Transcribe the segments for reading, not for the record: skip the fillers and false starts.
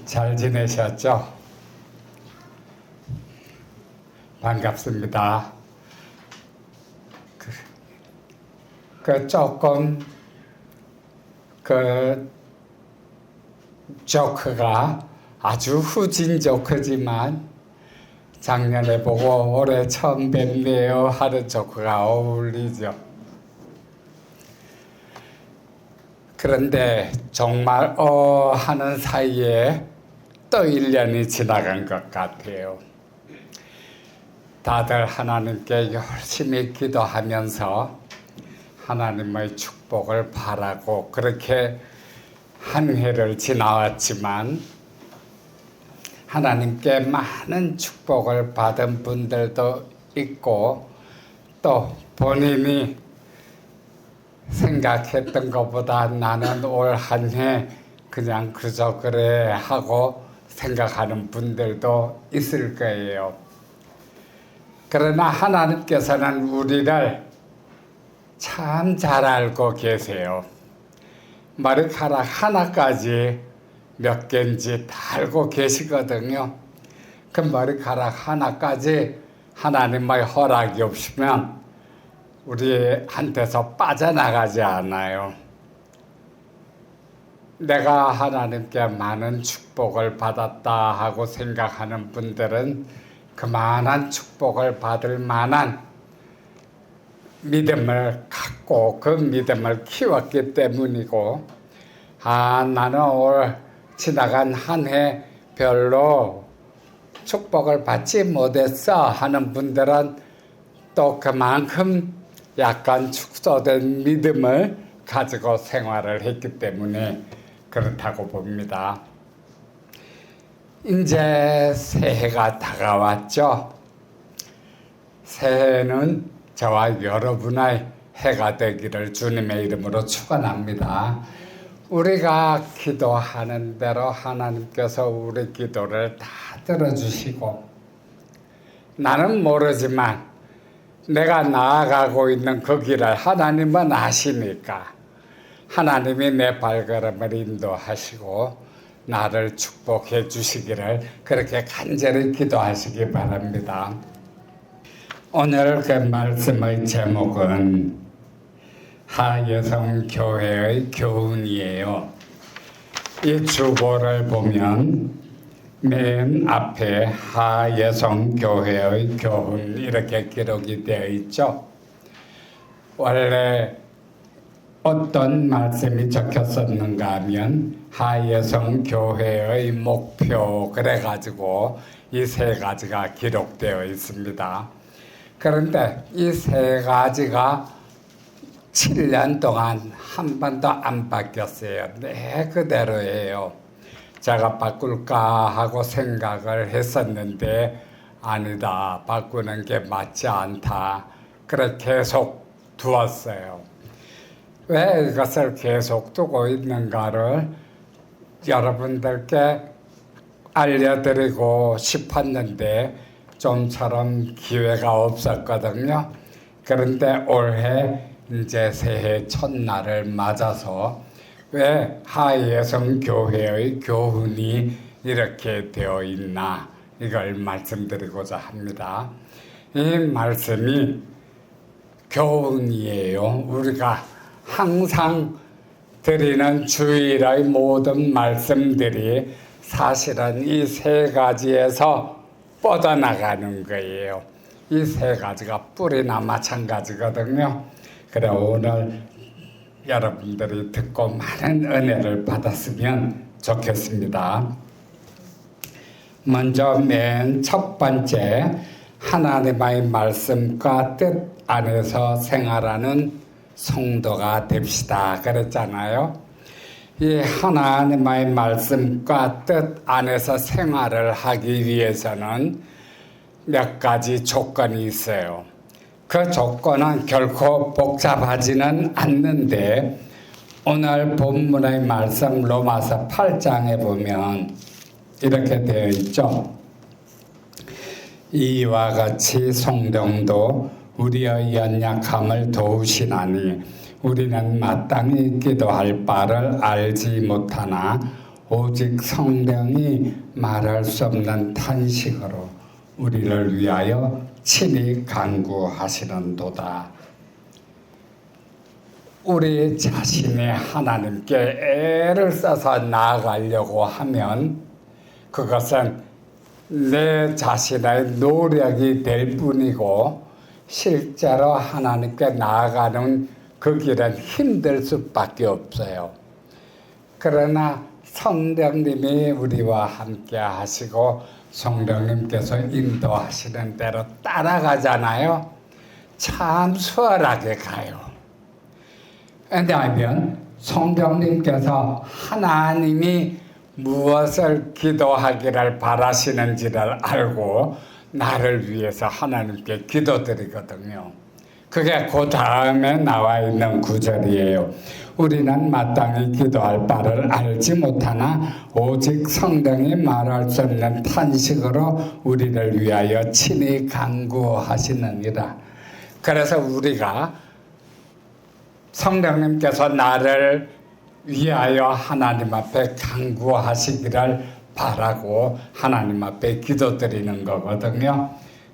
잘 지내셨죠? 반갑습니다. 조금 조크가 아주 후진 조크지만 작년에 보고 올해 처음 뵙네요 하는 조크가 어울리죠. 그런데 정말 하는 사이에 또 1년이 지나간 것 같아요. 다들 하나님께 열심히 기도하면서 하나님의 축복을 바라고 그렇게 한 해를 지나왔지만 하나님께 많은 축복을 받은 분들도 있고 또 본인이 생각했던 것보다 나는 올 한 해 그냥 그저 그래 하고 생각하는 분들도 있을 거예요. 그러나 하나님께서는 우리를 참 잘 알고 계세요. 머리카락 하나까지 몇 개인지 다 알고 계시거든요. 그 머리카락 하나까지 하나님의 허락이 없으면 우리한테서 빠져나가지 않아요. 내가 하나님께 많은 축복을 받았다 하고 생각하는 분들은 그만한 축복을 받을 만한 믿음을 갖고 그 믿음을 키웠기 때문이고, 나는 올 지나간 한 해 별로 축복을 받지 못했어 하는 분들은 또 그만큼 약간 축소된 믿음을 가지고 생활을 했기 때문에 그렇다고 봅니다. 이제 새해가 다가왔죠. 새해는 저와 여러분의 해가 되기를 주님의 이름으로 축원합니다. 우리가 기도하는 대로 하나님께서 우리 기도를 다 들어주시고, 나는 모르지만 내가 나아가고 있는 그 길을 하나님은 아시니까 하나님이 내 발걸음을 인도하시고 나를 축복해 주시기를 그렇게 간절히 기도하시기 바랍니다. 오늘 그 말씀의 제목은 하여성교회의 교훈이에요. 이 주보를 보면 맨 앞에 하여성교회의 교훈 이렇게 기록이 되어 있죠. 원래 어떤 말씀이 적혔었는가 하면 하여성교회의 목표 그래가지고 이 세 가지가 기록되어 있습니다. 그런데 이 세 가지가 7년 동안 한 번도 안 바뀌었어요. 네, 그대로예요. 제가 바꿀까 하고 생각을 했었는데 아니다, 바꾸는 게 맞지 않다. 그래 계속 두었어요. 왜 이것을 계속 두고 있는가를 여러분들께 알려드리고 싶었는데 좀처럼 기회가 없었거든요. 그런데 올해 이제 새해 첫날을 맞아서 왜 하여성교회의 교훈이 이렇게 되어 있나 이걸 말씀드리고자 합니다. 이 말씀이 교훈이에요. 우리가 항상 드리는 주일의 모든 말씀들이 사실은 이 세 가지에서 뻗어나가는 거예요. 이 세 가지가 뿌리나 마찬가지거든요. 그래 오늘 여러분들이 듣고 많은 은혜를 받았으면 좋겠습니다. 먼저 맨 첫 번째, 하나님의 말씀과 뜻 안에서 생활하는 성도가 됩시다 그랬잖아요. 이 하나님의 말씀과 뜻 안에서 생활을 하기 위해서는 몇 가지 조건이 있어요. 그 조건은 결코 복잡하지는 않는데 오늘 본문의 말씀 로마서 8장에 보면 이렇게 되어 있죠. 이와 같이 성령도 우리의 연약함을 도우시나니 우리는 마땅히 기도할 바를 알지 못하나 오직 성령이 말할 수 없는 탄식으로 우리를 위하여 친히 간구하시는도다. 우리 자신이 하나님께 애를 써서 나아가려고 하면 그것은 내 자신의 노력이 될 뿐이고 실제로 하나님께 나아가는 그 길은 힘들 수밖에 없어요. 그러나 성령님이 우리와 함께 하시고 성령님께서 인도하시는 대로 따라가잖아요. 참 수월하게 가요. 왜냐하면 성령님께서 하나님이 무엇을 기도하기를 바라시는지를 알고 나를 위해서 하나님께 기도드리거든요. 그게 그 다음에 나와 있는 구절이에요. 우리는 마땅히 기도할 바를 알지 못하나 오직 성령이 말할 수 없는 탄식으로 우리를 위하여 친히 간구하시느니라. 그래서 우리가 성령님께서 나를 위하여 하나님 앞에 간구하시기를 바라고 하나님 앞에 기도드리는 거거든요.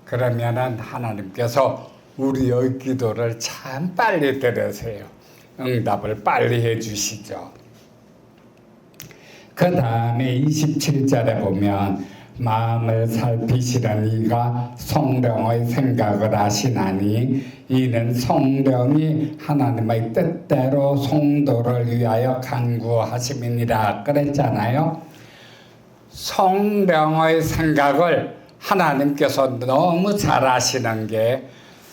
그러면은 하나님께서 우리의 기도를 참 빨리 들으세요. 응답을 빨리 해주시죠. 그 다음에 27절에 보면 마음을 살피시는 이가 성령의 생각을 아시나니 이는 성령이 하나님의 뜻대로 성도를 위하여 간구하심이니라 그랬잖아요. 성령의 생각을 하나님께서 너무 잘 아시는 게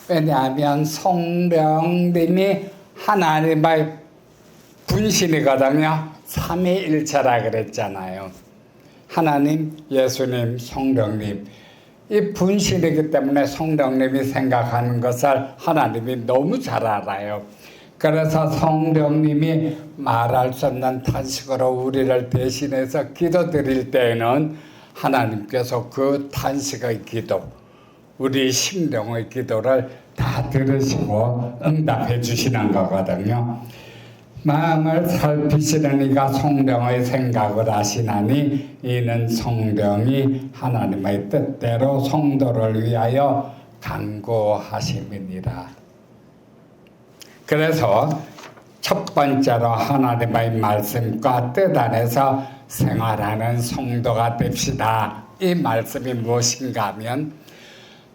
왜냐하면 성령님이 하나님의 분신이거든요. 삼위일체라 그랬잖아요. 하나님, 예수님, 성령님. 이 분신이기 때문에 성령님이 생각하는 것을 하나님이 너무 잘 알아요. 그래서 성령님이 말할 수 없는 탄식으로 우리를 대신해서 기도드릴 때에는 하나님께서 그 탄식의 기도, 우리 심령의 기도를 다 들으시고 응답해 주시는 거거든요. 마음을 살피시는 이가 성령의 생각을 아시나니 이는 성령이 하나님의 뜻대로 성도를 위하여 간구하심이니라. 그래서 첫 번째로 하나님의 말씀과 뜻 안에서 생활하는 성도가 됩시다. 이 말씀이 무엇인가 하면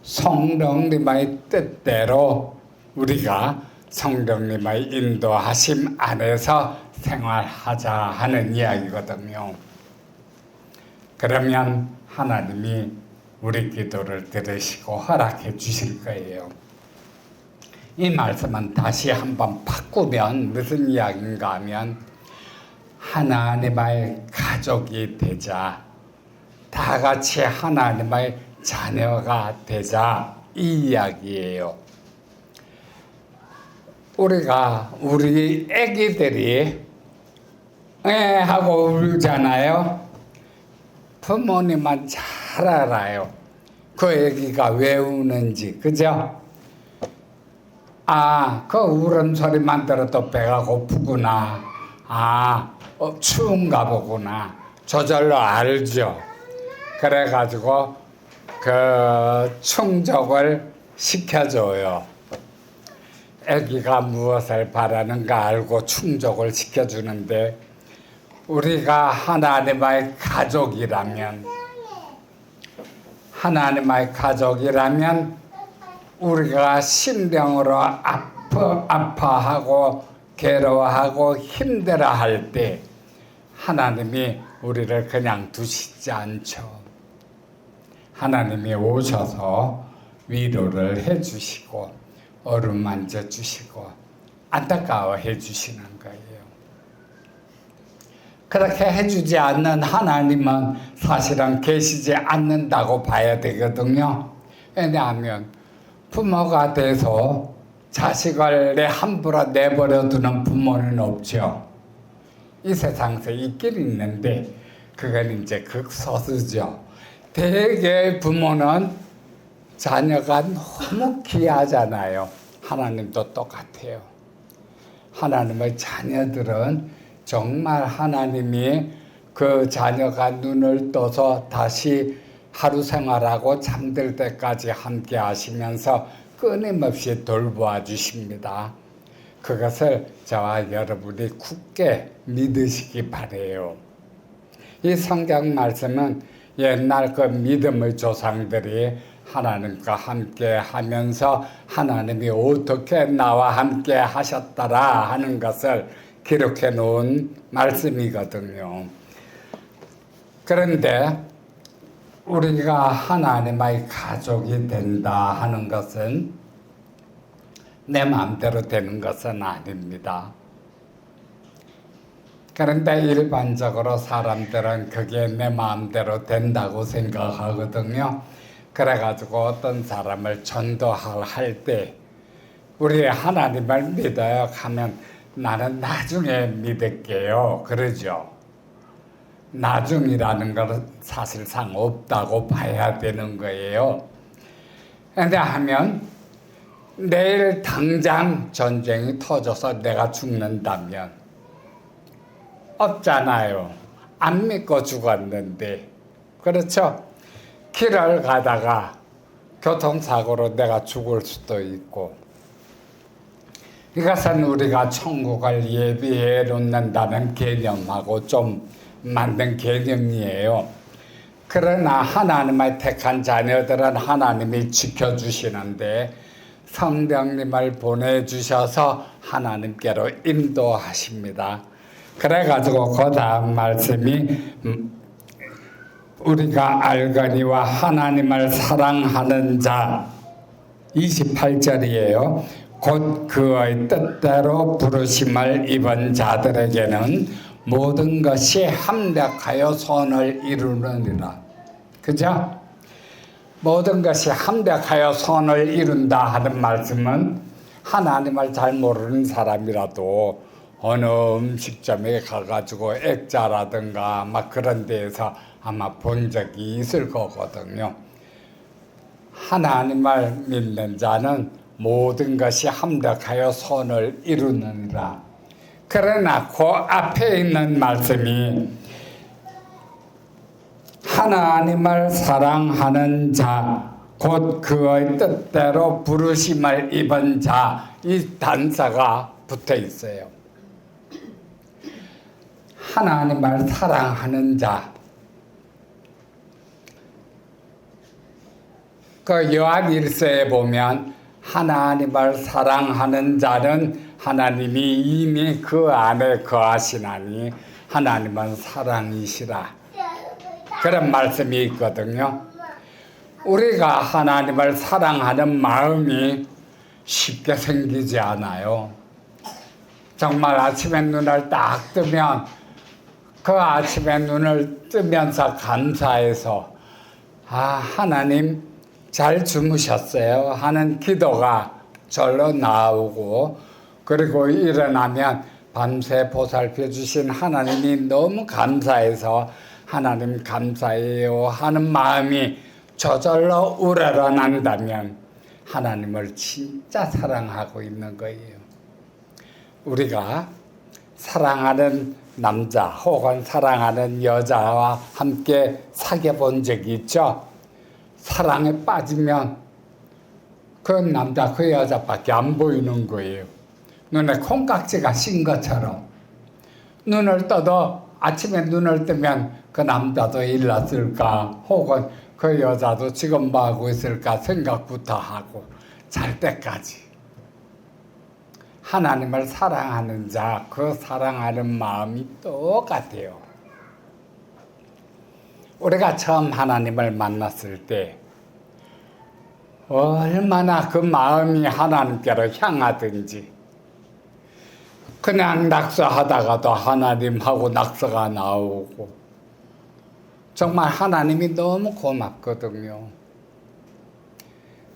성령님의 뜻대로 우리가 성령님의 인도하심 안에서 생활하자 하는 이야기거든요. 그러면 하나님이 우리 기도를 들으시고 허락해 주실 거예요. 이 말씀은 다시 한번 바꾸면 무슨 이야기인가 하면 하나님의 가족이 되자, 다 같이 하나님의 자녀가 되자 이 이야기예요. 우리가 우리 애기들이 하고 울잖아요. 부모님은 잘 알아요. 그 애기가 왜 우는지, 그죠? 그 울음소리만 들어도 배가 고프구나. 추운가 보구나. 저절로 알죠. 그래가지고 그 충족을 시켜줘요. 아기가 무엇을 바라는가 알고 충족을 시켜주는데 우리가 하나님의 가족이라면 우리가 심령으로 아파하고 괴로워하고 힘들어할 때 하나님이 우리를 그냥 두시지 않죠. 하나님이 오셔서 위로를 해주시고 어루만져 주시고 안타까워해 주시는 거예요. 그렇게 해주지 않는 하나님은 사실은 계시지 않는다고 봐야 되거든요. 왜냐하면 부모가 돼서 자식을 함부로 내버려 두는 부모는 없죠. 이 세상에 있긴 있는데 그건 이제 극소수죠. 대개 부모는 자녀가 너무 귀하잖아요. 하나님도 똑같아요. 하나님의 자녀들은 정말 하나님이 그 자녀가 눈을 떠서 다시 하루 생활하고 잠들 때까지 함께 하시면서 끊임없이 돌보아 주십니다. 그것을 저와 여러분이 굳게 믿으시기 바라요. 이 성경 말씀은 옛날 그 믿음의 조상들이 하나님과 함께 하면서 하나님이 어떻게 나와 함께 하셨더라 하는 것을 기록해 놓은 말씀이거든요. 그런데 우리가 하나님의 가족이 된다 하는 것은 내 마음대로 되는 것은 아닙니다. 그런데 일반적으로 사람들은 그게 내 마음대로 된다고 생각하거든요. 그래가지고 어떤 사람을 전도할 때 우리 하나님을 믿어요 하면 나는 나중에 믿을게요 그러죠. 나중이라는 것은 사실상 없다고 봐야 되는 거예요. 그런데 하면 내일 당장 전쟁이 터져서 내가 죽는다면 없잖아요. 안 믿고 죽었는데. 그렇죠? 길을 가다가 교통사고로 내가 죽을 수도 있고. 이것은 우리가 천국을 예비해 놓는다는 개념하고 좀 만든 개념이에요. 그러나 하나님의 택한 자녀들은 하나님이 지켜주시는데 성령님을 보내주셔서 하나님께로 인도하십니다. 그래가지고 그 다음 말씀이 우리가 알거니와 하나님을 사랑하는 자 28절이에요. 곧 그의 뜻대로 부르심을 입은 자들에게는 모든 것이 합력하여 선을 이루느니라. 그죠? 모든 것이 합력하여 선을 이룬다 하는 말씀은 하나님을 잘 모르는 사람이라도 어느 음식점에 가가지고 액자라든가 막 그런 데에서 아마 본 적이 있을 거거든요. 하나님을 믿는 자는 모든 것이 합력하여 선을 이루느니라. 그러나 그 앞에 있는 말씀이 하나님을 사랑하는 자, 곧 그의 뜻대로 부르심을 입은 자, 이 단서가 붙어 있어요. 하나님을 사랑하는 자. 그 요한 1서에 보면 하나님을 사랑하는 자는 하나님이 이미 그 안에 거하시나니 하나님은 사랑이시라. 그런 말씀이 있거든요. 우리가 하나님을 사랑하는 마음이 쉽게 생기지 않아요. 정말 아침에 눈을 딱 뜨면 그 아침에 눈을 뜨면서 감사해서 하나님 잘 주무셨어요 하는 기도가 절로 나오고, 그리고 일어나면 밤새 보살펴 주신 하나님이 너무 감사해서 하나님 감사해요 하는 마음이 저절로 우러난다면 하나님을 진짜 사랑하고 있는 거예요. 우리가 사랑하는 남자 혹은 사랑하는 여자와 함께 사귀어 본 적이 있죠. 사랑에 빠지면 그 남자 그 여자밖에 안 보이는 거예요. 눈에 콩깍지가 씌인 것처럼. 눈을 떠도 아침에 눈을 뜨면 그 남자도 일났을까 혹은 그 여자도 지금 뭐 하고 있을까 생각부터 하고 잘 때까지. 하나님을 사랑하는 자, 그 사랑하는 마음이 똑같아요. 우리가 처음 하나님을 만났을 때 얼마나 그 마음이 하나님께로 향하든지, 그냥 낙서하다가도 하나님하고 낙서가 나오고 정말 하나님이 너무 고맙거든요.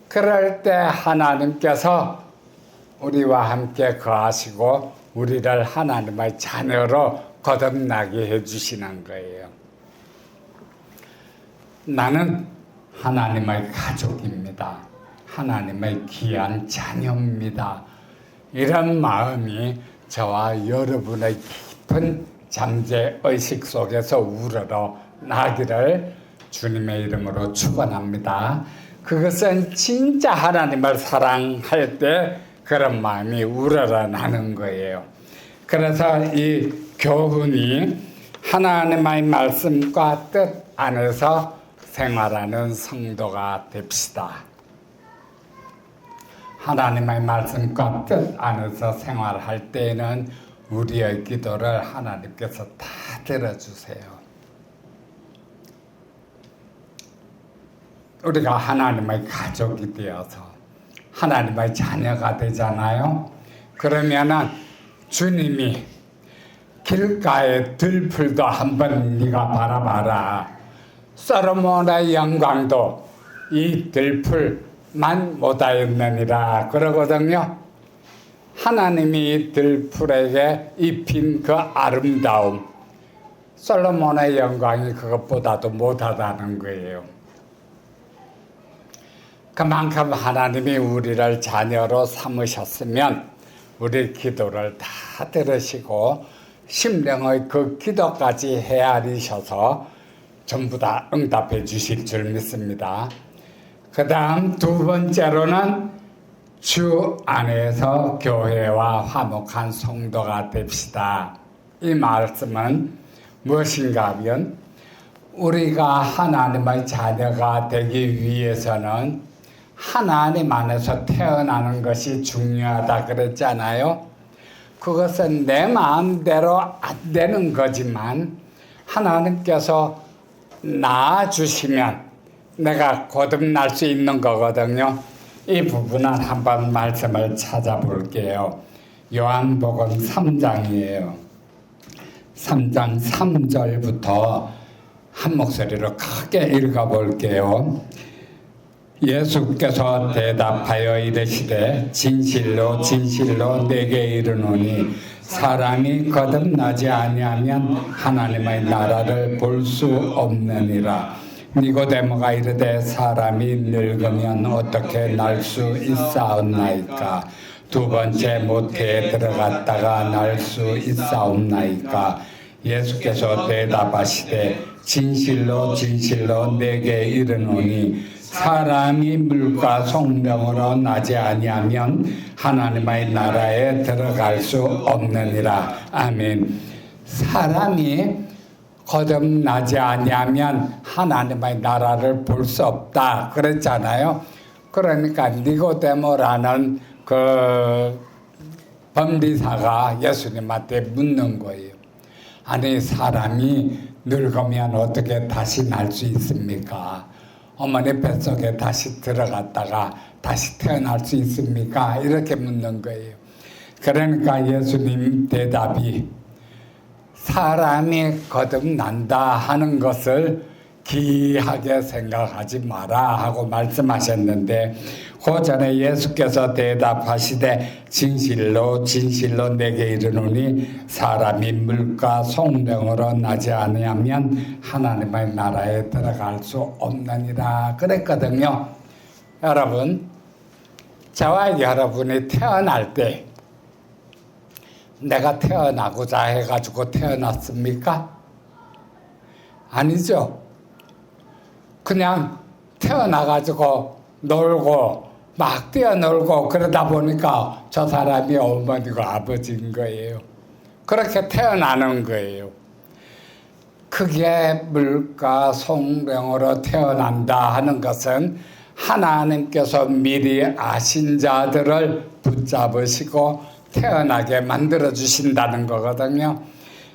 그럴 때 하나님께서 우리와 함께 거하시고 우리를 하나님의 자녀로 거듭나게 해주시는 거예요. 나는 하나님의 가족입니다. 하나님의 귀한 자녀입니다. 이런 마음이 저와 여러분의 깊은 잠재 의식 속에서 우러러 나기를 주님의 이름으로 축원합니다. 그것은 진짜 하나님을 사랑할 때 그런 마음이 우러러나는 거예요. 그래서 이 교훈이 하나님의 말씀과 뜻 안에서 생활하는 성도가 됩시다. 하나님의 말씀과 뜻 안에서 생활할 때에는 우리의 기도를 하나님께서 다 들어주세요. 우리가 하나님의 가족이 되어서 하나님의 자녀가 되잖아요. 그러면은 주님이 길가의 들풀도 한번 네가 바라봐라. 솔로몬의 영광도 이 들풀만 못하였느니라 그러거든요. 하나님이 이 들풀에게 입힌 그 아름다움, 솔로몬의 영광이 그것보다도 못하다는 거예요. 그만큼 하나님이 우리를 자녀로 삼으셨으면 우리 기도를 다 들으시고 심령의 그 기도까지 헤아리셔서 전부 다 응답해 주실 줄 믿습니다. 그 다음 두 번째로는 주 안에서 교회와 화목한 성도가 됩시다. 이 말씀은 무엇인가 하면 우리가 하나님의 자녀가 되기 위해서는 하나님 안에서 태어나는 것이 중요하다 그랬잖아요. 그것은 내 마음대로 안 되는 거지만 하나님께서 낳아주시면 내가 거듭날 수 있는 거거든요. 이 부분은 한번 말씀을 찾아볼게요. 요한복음 3장이에요. 3장 3절부터 한 목소리로 크게 읽어볼게요. 예수께서 대답하여 이르시되 진실로 진실로 내게 이르노니 사람이 거듭나지 아니하면 하나님의 나라를 볼 수 없느니라. 니고데모가 이르되 사람이 늙으면 어떻게 날 수 있사옵나이까? 두 번째 모태에 들어갔다가 날 수 있사옵나이까? 예수께서 대답하시되 진실로 진실로 내게 이르노니 사람이 물과 성령으로 나지 아니하면 하나님의 나라에 들어갈 수 없느니라. 아멘. 사람이 거듭나지 아니하면 하나님의 나라를 볼 수 없다 그랬잖아요. 그러니까 니고데모라는 그 범리사가 예수님한테 묻는 거예요. 아니 사람이 늙으면 어떻게 다시 날 수 있습니까? 어머니 뱃속에 다시 들어갔다가 다시 태어날 수 있습니까? 이렇게 묻는 거예요. 그러니까 예수님 대답이 사람이 거듭난다 하는 것을 기이하게 생각하지 마라 하고 말씀하셨는데 그 전에 예수께서 대답하시되 진실로 진실로 내게 이르노니 사람이 물과 성령으로 나지 아니하면 하나님의 나라에 들어갈 수 없느니라 그랬거든요. 여러분, 저와 여러분이 태어날 때 내가 태어나고자 해가지고 태어났습니까? 아니죠. 그냥 태어나가지고 놀고 막 뛰어놀고 그러다 보니까 저 사람이 어머니고 아버지인 거예요. 그렇게 태어나는 거예요. 그게 물과 성령으로 태어난다 하는 것은 하나님께서 미리 아신 자들을 붙잡으시고 태어나게 만들어 주신다는 거거든요.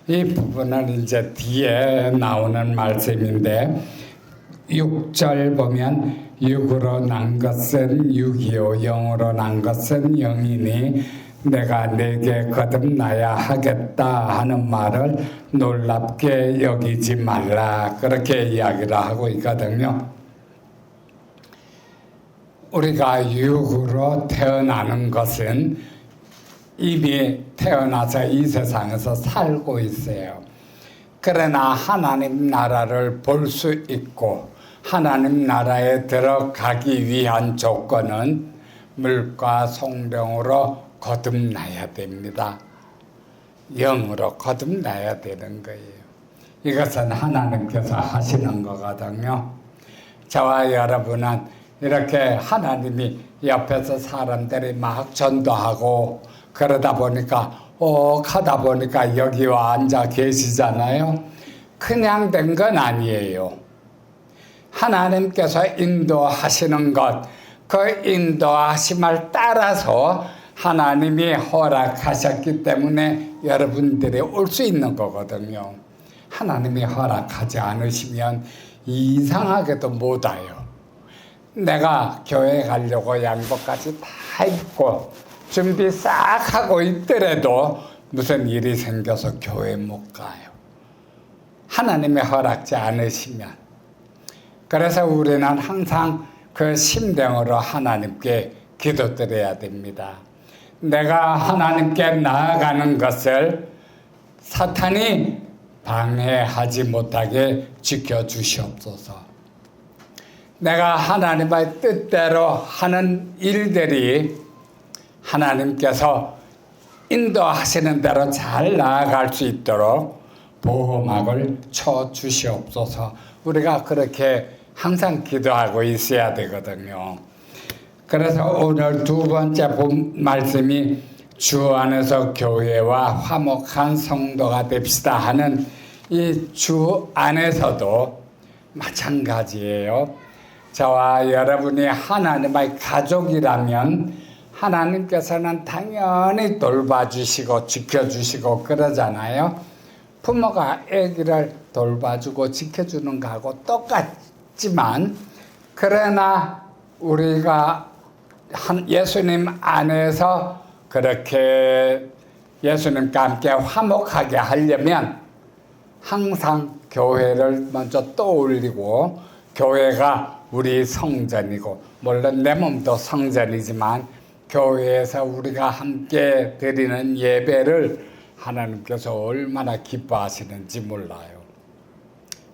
이 부분은 이제 뒤에 나오는 말씀인데 6절 보면 육으로 난 것은 육이요 영으로 난 것은 영이니 내가 내게 거듭나야 하겠다 하는 말을 놀랍게 여기지 말라 그렇게 이야기를 하고 있거든요. 우리가 육으로 태어나는 것은 이미 태어나서 이 세상에서 살고 있어요. 그러나 하나님 나라를 볼 수 있고 하나님 나라에 들어가기 위한 조건은 물과 성령으로 거듭나야 됩니다. 영으로 거듭나야 되는 거예요. 이것은 하나님께서 하시는 거거든요. 저와 여러분은 이렇게 하나님이 옆에서 사람들이 막 전도하고 그러다 보니까 가다 보니까 여기 와 앉아 계시잖아요. 그냥 된 건 아니에요. 하나님께서 인도하시는 것, 그 인도하심을 따라서 하나님이 허락하셨기 때문에 여러분들이 올 수 있는 거거든요. 하나님이 허락하지 않으시면 이상하게도 못 와요. 내가 교회 가려고 양복까지 다 입고 준비 싹 하고 있더라도 무슨 일이 생겨서 교회 못 가요. 하나님이 허락지 않으시면. 그래서 우리는 항상 그 심령으로 하나님께 기도드려야 됩니다. 내가 하나님께 나아가는 것을 사탄이 방해하지 못하게 지켜주시옵소서. 내가 하나님의 뜻대로 하는 일들이 하나님께서 인도하시는 대로 잘 나아갈 수 있도록 보호막을 쳐 주시옵소서. 우리가 그렇게 항상 기도하고 있어야 되거든요. 그래서 오늘 두 번째 본 말씀이 주 안에서 교회와 화목한 성도가 됩시다 하는 이 주 안에서도 마찬가지예요. 저와 여러분이 하나님의 가족이라면 하나님께서는 당연히 돌봐주시고 지켜주시고 그러잖아요. 부모가 아기를 돌봐주고 지켜주는 거하고 똑같지만 그러나 우리가 예수님 안에서 그렇게 예수님과 함께 화목하게 하려면 항상 교회를 먼저 떠올리고 교회가 우리 성전이고 물론 내 몸도 성전이지만 교회에서 우리가 함께 드리는 예배를 하나님께서 얼마나 기뻐하시는지 몰라요.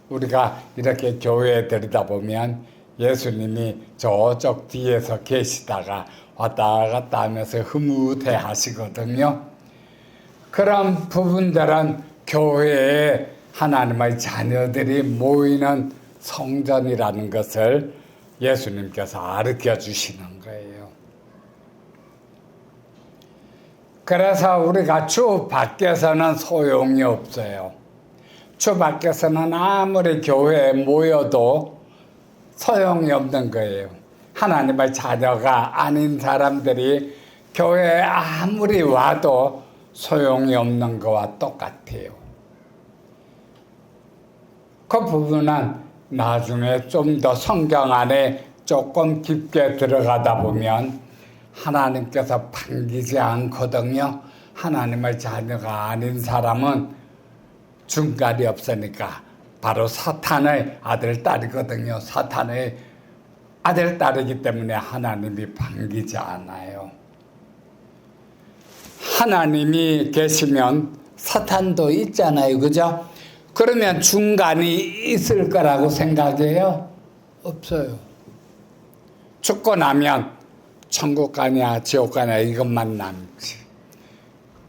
우리가 이렇게 교회에 드리다 보면 예수님이 저쪽 뒤에서 계시다가 왔다 갔다 하면서 흐뭇해 하시거든요. 그런 부분들은 교회에 하나님의 자녀들이 모이는 성전이라는 것을 예수님께서 가르쳐 주시는 거예요. 그래서 우리가 주 밖에서는 소용이 없어요. 주 밖에서는 아무리 교회에 모여도 소용이 없는 거예요. 하나님의 자녀가 아닌 사람들이 교회에 아무리 와도 소용이 없는 거와 똑같아요. 그 부분은 나중에 좀 더 성경 안에 조금 깊게 들어가다 보면 하나님께서 반기지 않거든요. 하나님의 자녀가 아닌 사람은 중간이 없으니까 바로 사탄의 아들, 딸이거든요. 사탄의 아들, 딸이기 때문에 하나님이 반기지 않아요. 하나님이 계시면 사탄도 있잖아요. 그죠? 그러면 중간이 있을 거라고 생각해요? 없어요. 죽고 나면 천국 가냐 지옥 가냐 이것만 남지.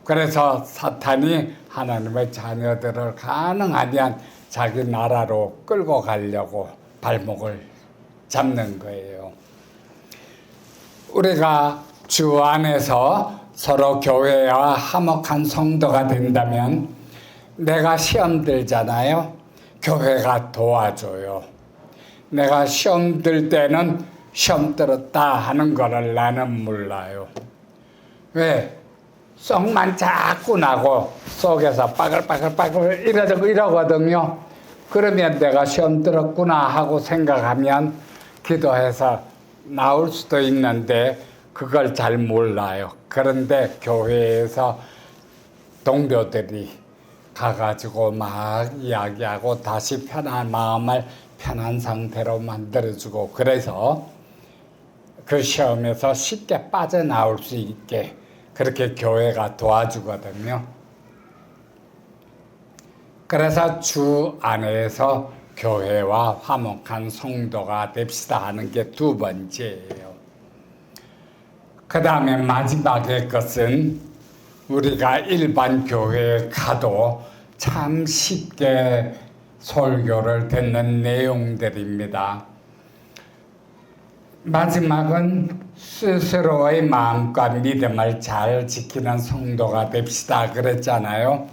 그래서 사탄이 하나님의 자녀들을 가능하면 자기 나라로 끌고 가려고 발목을 잡는 거예요. 우리가 주 안에서 서로 교회와 화목한 성도가 된다면 내가 시험 들잖아요. 교회가 도와줘요. 내가 시험 들 때는 시험 들었다 하는 거를 나는 몰라요. 왜? 속만 자꾸 나고 속에서 빠글빠글 이러거든요. 그러면 내가 시험 들었구나 하고 생각하면 기도해서 나올 수도 있는데 그걸 잘 몰라요. 그런데 교회에서 동료들이 가가지고 막 이야기하고 다시 편한 마음을 편한 상태로 만들어주고 그래서 그 시험에서 쉽게 빠져나올 수 있게 그렇게 교회가 도와주거든요. 그래서 주 안에서 교회와 화목한 성도가 됩시다 하는 게 두 번째예요. 그 다음에 마지막의 것은 우리가 일반 교회에 가도 참 쉽게 설교를 듣는 내용들입니다. 마지막은 스스로의 마음과 믿음을 잘 지키는 성도가 됩시다 그랬잖아요.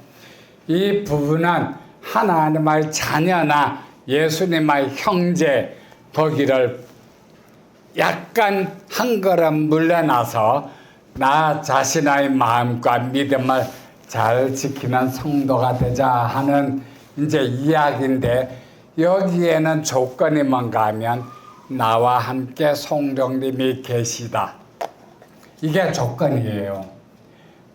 이 부분은 하나님의 자녀나 예수님의 형제 거기를 약간 한 걸음 물러나서 나 자신의 마음과 믿음을 잘 지키는 성도가 되자 하는 이제 이야기인데, 여기에는 조건이 뭔가 하면 나와 함께 성령님이 계시다. 이게 조건이에요.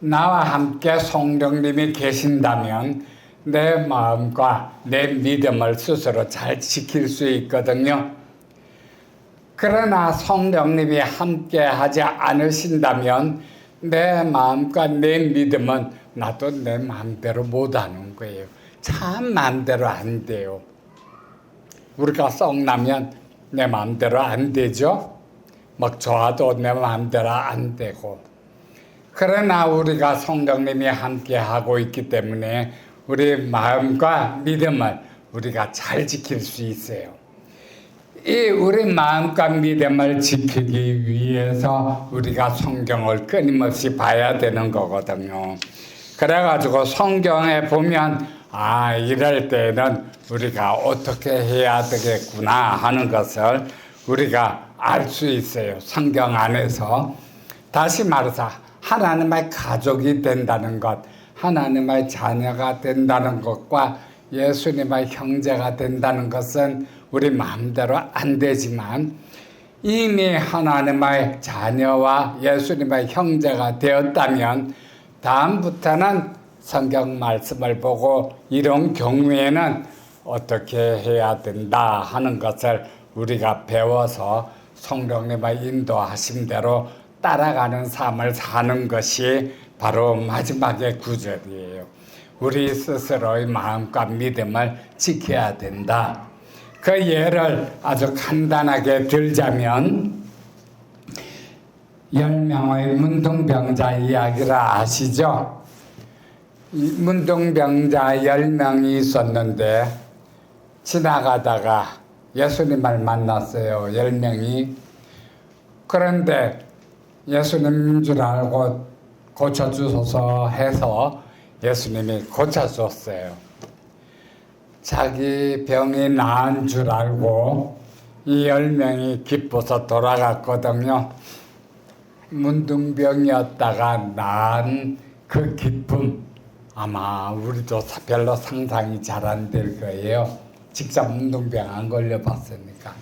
나와 함께 성령님이 계신다면 내 마음과 내 믿음을 스스로 잘 지킬 수 있거든요. 그러나 성령님이 함께 하지 않으신다면 내 마음과 내 믿음은 나도 내 마음대로 못하는 거예요. 참 마음대로 안 돼요. 우리가 썩나면 내 마음대로 안 되죠. 막 좋아도 내 마음대로 안 되고. 그러나 우리가 성령님이 함께 하고 있기 때문에 우리 마음과 믿음을 우리가 잘 지킬 수 있어요. 이 우리 마음과 믿음을 지키기 위해서 우리가 성경을 끊임없이 봐야 되는 거거든요. 그래가지고 성경에 보면 이럴 때는 우리가 어떻게 해야 되겠구나 하는 것을 우리가 알 수 있어요. 성경 안에서. 다시 말해서 하나님의 가족이 된다는 것, 하나님의 자녀가 된다는 것과 예수님의 형제가 된다는 것은 우리 마음대로 안 되지만, 이미 하나님의 자녀와 예수님의 형제가 되었다면 다음부터는 성경 말씀을 보고 이런 경우에는 어떻게 해야 된다 하는 것을 우리가 배워서 성령님의 인도하심대로 따라가는 삶을 사는 것이 바로 마지막의 구절이에요. 우리 스스로의 마음과 믿음을 지켜야 된다. 그 예를 아주 간단하게 들자면 10명의 문둥병자 이야기를 아시죠? 문둥병자 10명이 있었는데 지나가다가 예수님을 만났어요. 10명이. 그런데 예수님인 줄 알고 고쳐주소서 해서 예수님이 고쳐줬어요. 자기 병이 나은 줄 알고 이 10명이 기뻐서 돌아갔거든요. 문둥병이었다가 나은 그 기쁨, 아마 우리도 별로 상상이 잘 안 될 거예요. 직접 문둥병 안 걸려봤으니까.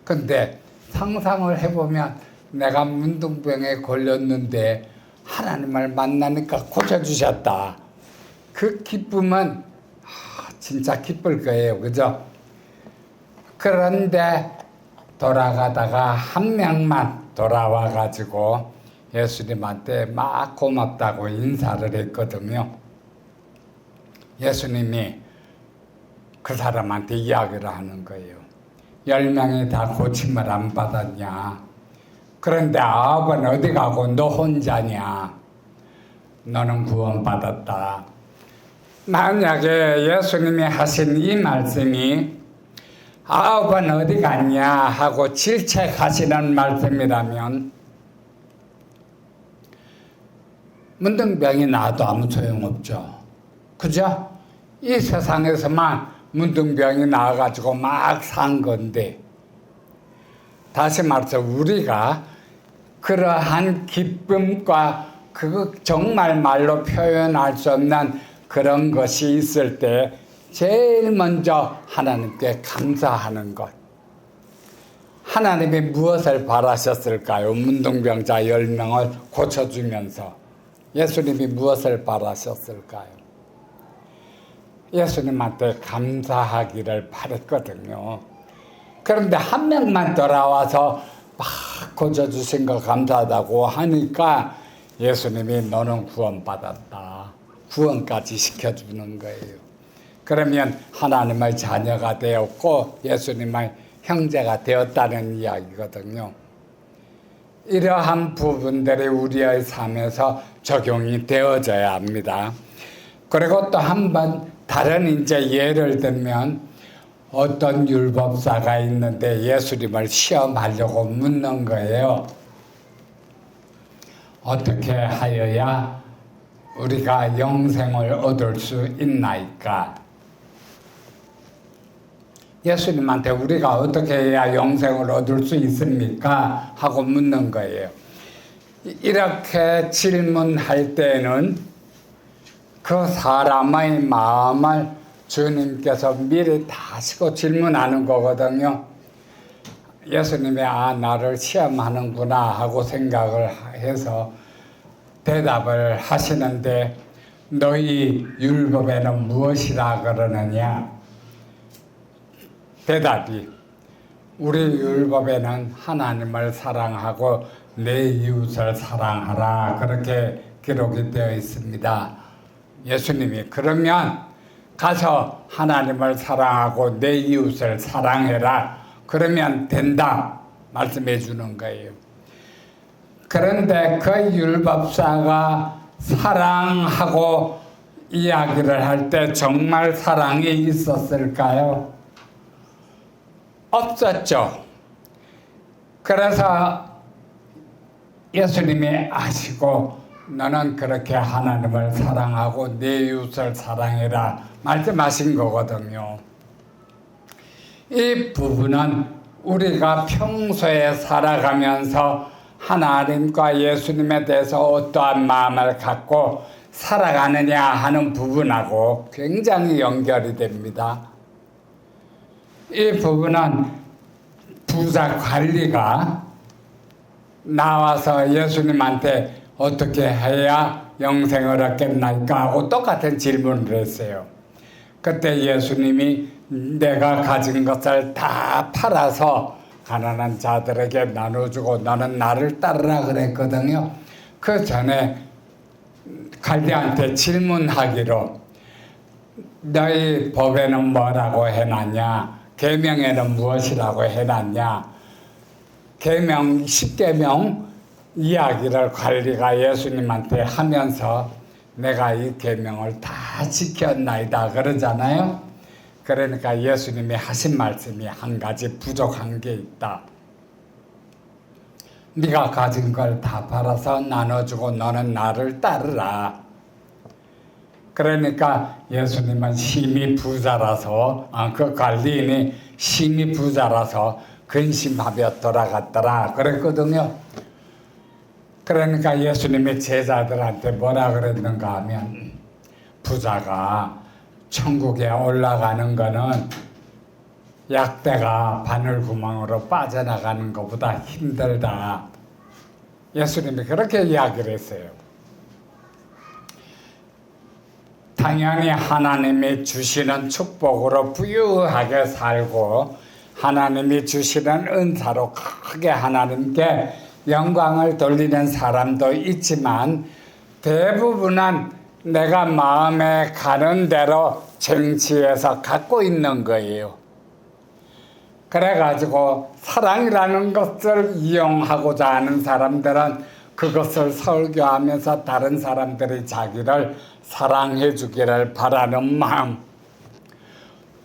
근데 상상을 해보면 내가 문둥병에 걸렸는데 하나님을 만나니까 고쳐주셨다. 그 기쁨은 진짜 기쁠 거예요. 그죠? 그런데 돌아가다가 한 명만 돌아와가지고 예수님한테 막 고맙다고 인사를 했거든요. 예수님이 그 사람한테 이야기를 하는 거예요. 10명이 다 고침을 안 받았냐? 그런데 9은 어디 가고 너 혼자냐? 너는 구원받았다. 만약에 예수님이 하신 이 말씀이 9은 어디 갔냐 하고 질책하시는 말씀이라면 문둥병이 나도 아무 소용없죠. 그죠? 이 세상에서만 문둥병이 나와가지고 막 산 건데, 다시 말해서 우리가 그러한 기쁨과 그 정말 말로 표현할 수 없는 그런 것이 있을 때 제일 먼저 하나님께 감사하는 것. 하나님이 무엇을 바라셨을까요? 문둥병자 10명을 고쳐주면서 예수님이 무엇을 바라셨을까요? 예수님한테 감사하기를 바랬거든요. 그런데 한 명만 돌아와서 막 고쳐주신 거 감사하다고 하니까 예수님이 너는 구원받았다. 구원까지 시켜주는 거예요. 그러면 하나님의 자녀가 되었고 예수님의 형제가 되었다는 이야기거든요. 이러한 부분들이 우리의 삶에서 적용이 되어져야 합니다. 그리고 또 한 번 다른 이제 예를 들면 어떤 율법사가 있는데 예수님을 시험하려고 묻는 거예요. 어떻게 하여야 우리가 영생을 얻을 수 있나이까? 예수님한테 우리가 어떻게 해야 영생을 얻을 수 있습니까? 하고 묻는 거예요. 이렇게 질문할 때는 그 사람의 마음을 주님께서 미리 다 아시고 질문하는 거거든요. 예수님이 나를 시험하는구나 하고 생각을 해서 대답을 하시는데 너희 율법에는 무엇이라 그러느냐? 대답이 우리 율법에는 하나님을 사랑하고 내 이웃을 사랑하라 그렇게 기록이 되어 있습니다. 예수님이 그러면 가서 하나님을 사랑하고 내 이웃을 사랑해라 그러면 된다 말씀해 주는 거예요. 그런데 그 율법사가 사랑하고 이야기를 할 때 정말 사랑이 있었을까요? 없었죠. 그래서 예수님이 아시고 너는 그렇게 하나님을 사랑하고 내 이웃을 사랑해라 말씀하신 거거든요. 이 부분은 우리가 평소에 살아가면서 하나님과 예수님에 대해서 어떠한 마음을 갖고 살아가느냐 하는 부분하고 굉장히 연결이 됩니다. 이 부분은 부자 관리가 나와서 예수님한테 어떻게 해야 영생을 얻겠나이까 하고 똑같은 질문을 했어요. 그때 예수님이 내가 가진 것을 다 팔아서 가난한 자들에게 나눠주고 너는 나를 따르라 그랬거든요. 그 전에 관리한테 질문하기로 너희 법에는 뭐라고 해놨냐? 계명에는 무엇이라고 해놨냐? 계명 10계명 이야기를 관리가 예수님한테 하면서 내가 이 계명을 다 지켰나이다 그러잖아요. 그러니까 예수님이 하신 말씀이 한 가지 부족한 게 있다. 네가 가진 걸 다 팔아서 나눠주고 너는 나를 따르라. 그러니까 예수님은 심히 부자라서 그 관리인이 심히 부자라서 근심하며 돌아갔더라 그랬거든요. 그러니까 예수님이 제자들한테 뭐라 그랬는가 하면 부자가 천국에 올라가는 거는 약대가 바늘구멍으로 빠져나가는 것보다 힘들다. 예수님이 그렇게 이야기를 했어요. 당연히 하나님이 주시는 축복으로 부유하게 살고 하나님이 주시는 은사로 크게 하나님께 영광을 돌리는 사람도 있지만 대부분은 내가 마음에 가는 대로 정치해서 갖고 있는 거예요. 그래가지고 사랑이라는 것을 이용하고자 하는 사람들은 그것을 설교하면서 다른 사람들이 자기를 사랑해 주기를 바라는 마음,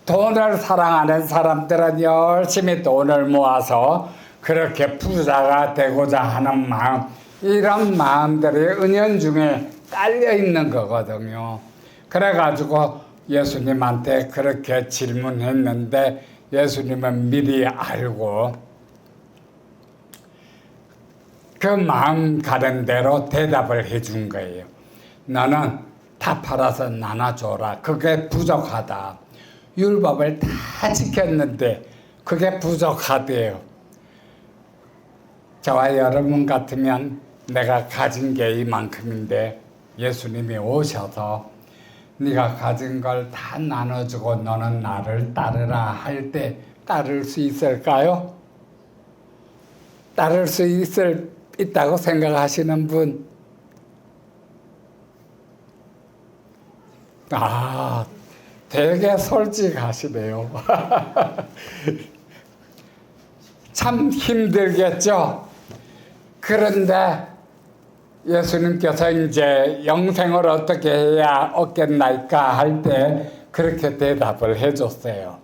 돈을 사랑하는 사람들은 열심히 돈을 모아서 그렇게 부자가 되고자 하는 마음, 이런 마음들이 은연중에 깔려 있는 거거든요. 그래가지고 예수님한테 그렇게 질문했는데 예수님은 미리 알고 그 마음 가는 대로 대답을 해준 거예요. 너는 다 팔아서 나눠줘라. 그게 부족하다. 율법을 다 지켰는데 그게 부족하대요. 저와 여러분 같으면 내가 가진 게 이만큼인데 예수님이 오셔서 네가 가진 걸 다 나눠주고 너는 나를 따르라 할 때 따를 수 있을까요? 따를 수 있다고 생각하시는 분? 되게 솔직하시네요. 참 힘들겠죠? 그런데 예수님께서 이제 영생을 어떻게 해야 얻겠나이까 할 때 그렇게 대답을 해줬어요.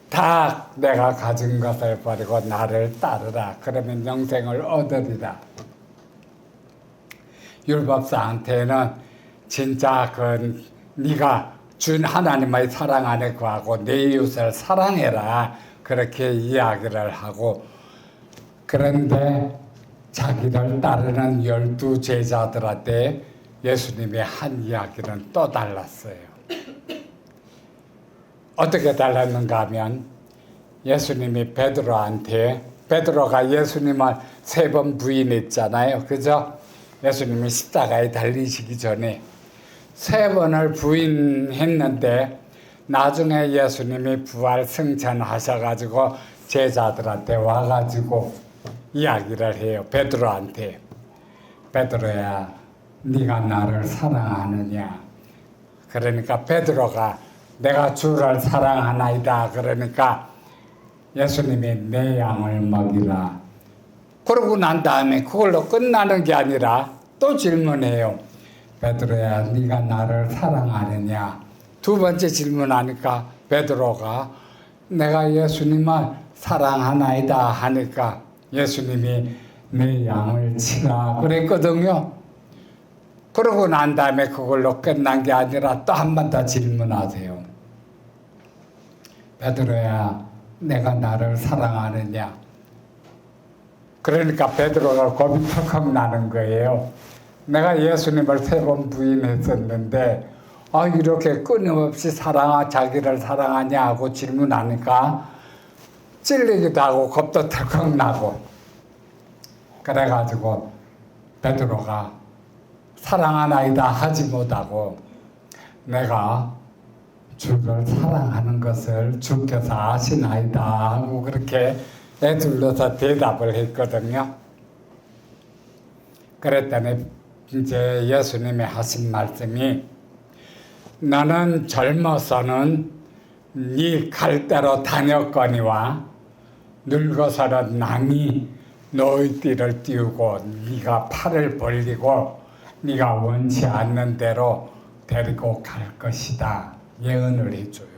다 내가 가진 것을 버리고 나를 따르라. 그러면 영생을 얻으리라. 율법사한테는 진짜 네가 준 하나님의 사랑 안에 거하고 내 이웃을 사랑해라. 그렇게 이야기를 하고, 그런데 자기를 따르는 12 제자들한테 예수님이 한 이야기는 또 달랐어요. 어떻게 달랐는가 하면 예수님이 베드로가 예수님을 3번 부인했잖아요. 그죠? 예수님이 십자가에 달리시기 전에 3번을 부인했는데 나중에 예수님이 부활 승천하셔가지고 제자들한테 와가지고 이야기를 해요. 베드로한테. 베드로야, 네가 나를 사랑하느냐? 그러니까 베드로가 내가 주를 사랑하나이다. 그러니까 예수님이 내 양을 먹이라. 그러고 난 다음에 그걸로 끝나는 게 아니라 또 질문해요. 베드로야, 네가 나를 사랑하느냐? 2번째 질문하니까 베드로가 내가 예수님을 사랑하나이다 하니까 예수님이 내 양을 치라 그랬거든요. 그러고 난 다음에 그걸로 끝난 게 아니라 또 한 번 더 질문하세요. 베드로야, 내가 나를 사랑하느냐? 그러니까 베드로가 겁이 턱턱 나는 거예요. 내가 예수님을 3번 부인했었는데 이렇게 끊임없이 자기를 사랑하냐 하고 질문하니까 찔리기도 하고 겁도 턱턱 나고, 그래가지고 베드로가 사랑하나이다 하지 못하고 내가 주를 사랑하는 것을 주께서 아시나이다 하고 그렇게 애둘러서 대답을 했거든요. 그랬더니 이제 예수님이 하신 말씀이 너는 젊어서는 네 갈대로 다녔거니와 늙어서는 남이 너의 띠를 띄우고 네가 팔을 벌리고 네가 원치 않는 대로 데리고 갈 것이다. 예언을 해줘요.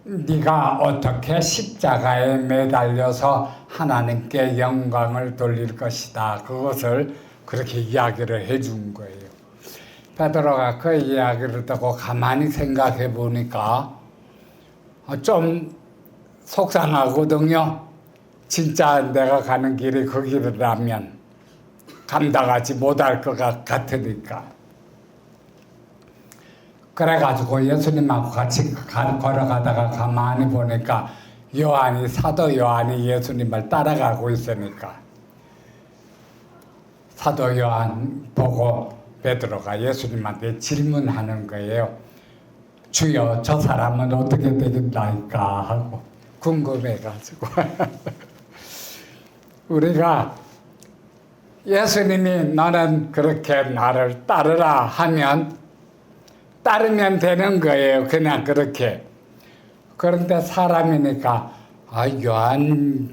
네가 어떻게 십자가에 매달려서 하나님께 영광을 돌릴 것이다. 그것을 그렇게 이야기를 해준 거예요. 베드로가 그 이야기를 듣고 가만히 생각해 보니까 좀 속상하거든요. 진짜 내가 가는 길이 그 길이라면 감당하지 못할 것 같으니까. 그래가지고 예수님하고 같이 걸어가다가 가만히 보니까 사도 요한이 예수님을 따라가고 있으니까 사도 요한 보고 베드로가 예수님한테 질문하는 거예요. 주여, 저 사람은 어떻게 되겠나이까 하고 궁금해가지고 우리가 예수님이 너는 그렇게 나를 따르라 하면 따르면 되는 거예요. 그냥 그렇게. 그런데 사람이니까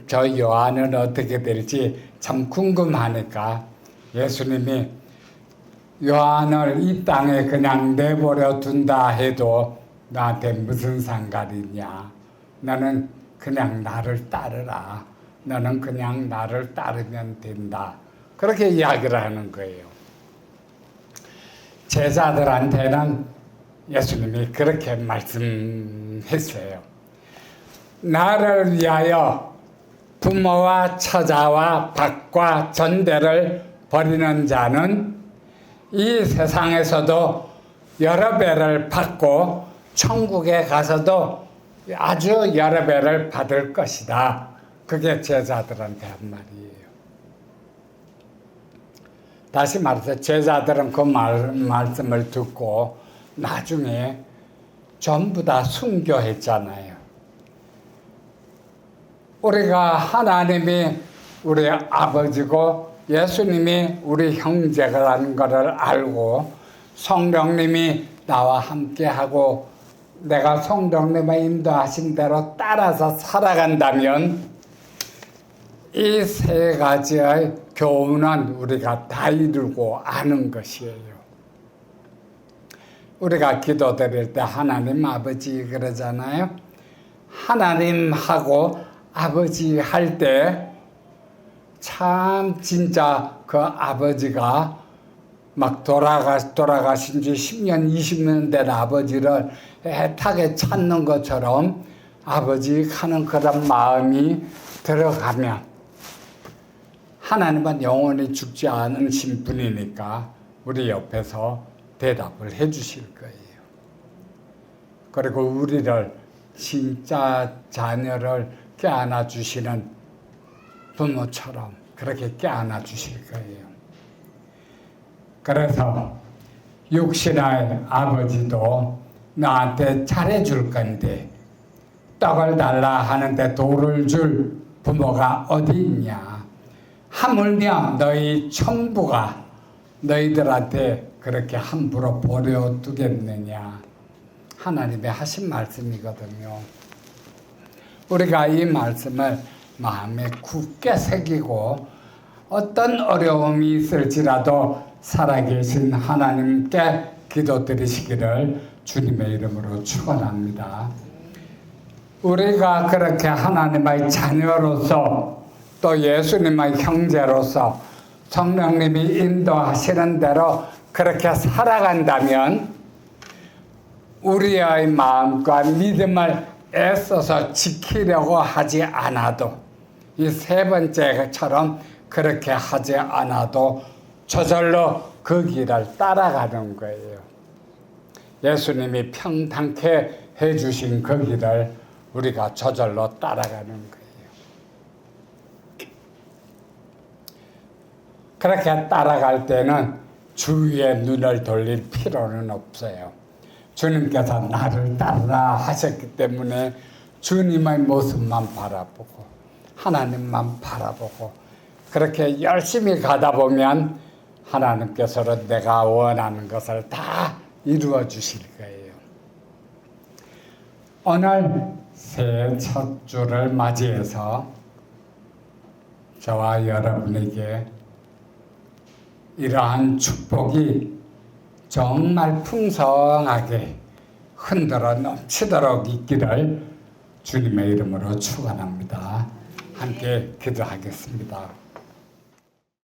저 요한은 어떻게 될지 참 궁금하니까 예수님이 요한을 이 땅에 그냥 내버려 둔다 해도 나한테 무슨 상관이냐. 너는 그냥 나를 따르라. 너는 그냥 나를 따르면 된다. 그렇게 이야기를 하는 거예요. 제자들한테는 예수님이 그렇게 말씀했어요. 나를 위하여 부모와 처자와 밭과 전대를 버리는 자는 이 세상에서도 여러 배를 받고 천국에 가서도 아주 여러 배를 받을 것이다. 그게 제자들한테 한 말이에요. 다시 말해서 제자들은 그 말씀을 듣고 나중에 전부 다 순교했잖아요. 우리가 하나님이 우리 아버지고 예수님이 우리 형제라는 것을 알고 성령님이 나와 함께하고 내가 성령님의 인도하신 대로 따라서 살아간다면 이 세 가지의 교훈은 우리가 다 이루고 아는 것이에요. 우리가 기도드릴 때 하나님 아버지 그러잖아요. 하나님하고 아버지 할 때 참 진짜 그 아버지가 막 돌아가신 지 10년, 20년 된 아버지를 애타게 찾는 것처럼 아버지 하는 그런 마음이 들어가면 하나님은 영원히 죽지 않으신 분이니까 우리 옆에서 대답을 해 주실 거예요. 그리고 우리를 진짜 자녀를 껴안아 주시는 부모처럼 그렇게 껴안아 주실 거예요. 그래서 육신의 아버지도 나한테 잘해줄 건데 떡을 달라 하는데 돌을 줄 부모가 어디 있냐. 하물며 너희 천부가 너희들한테 그렇게 함부로 버려두겠느냐. 하나님의 하신 말씀이거든요. 우리가 이 말씀을 마음에 굳게 새기고 어떤 어려움이 있을지라도 살아계신 하나님께 기도드리시기를 주님의 이름으로 축원합니다. 우리가 그렇게 하나님의 자녀로서 또 예수님의 형제로서 성령님이 인도하시는 대로 그렇게 살아간다면 우리의 마음과 믿음을 애써서 지키려고 하지 않아도 이 세 번째처럼 그렇게 하지 않아도 저절로 그 길을 따라가는 거예요. 예수님이 평탄케 해주신 그 길을 우리가 저절로 따라가는 거예요. 그렇게 따라갈 때는 주위에 눈을 돌릴 필요는 없어요. 주님께서 나를 따르라 하셨기 때문에 주님의 모습만 바라보고 하나님만 바라보고 그렇게 열심히 가다 보면 하나님께서는 내가 원하는 것을 다 이루어 주실 거예요. 오늘 새해 첫 주를 맞이해서 저와 여러분에게 이러한 축복이 정말 풍성하게 흔들어 넘치도록 있기를 주님의 이름으로 축원합니다. 함께 기도하겠습니다.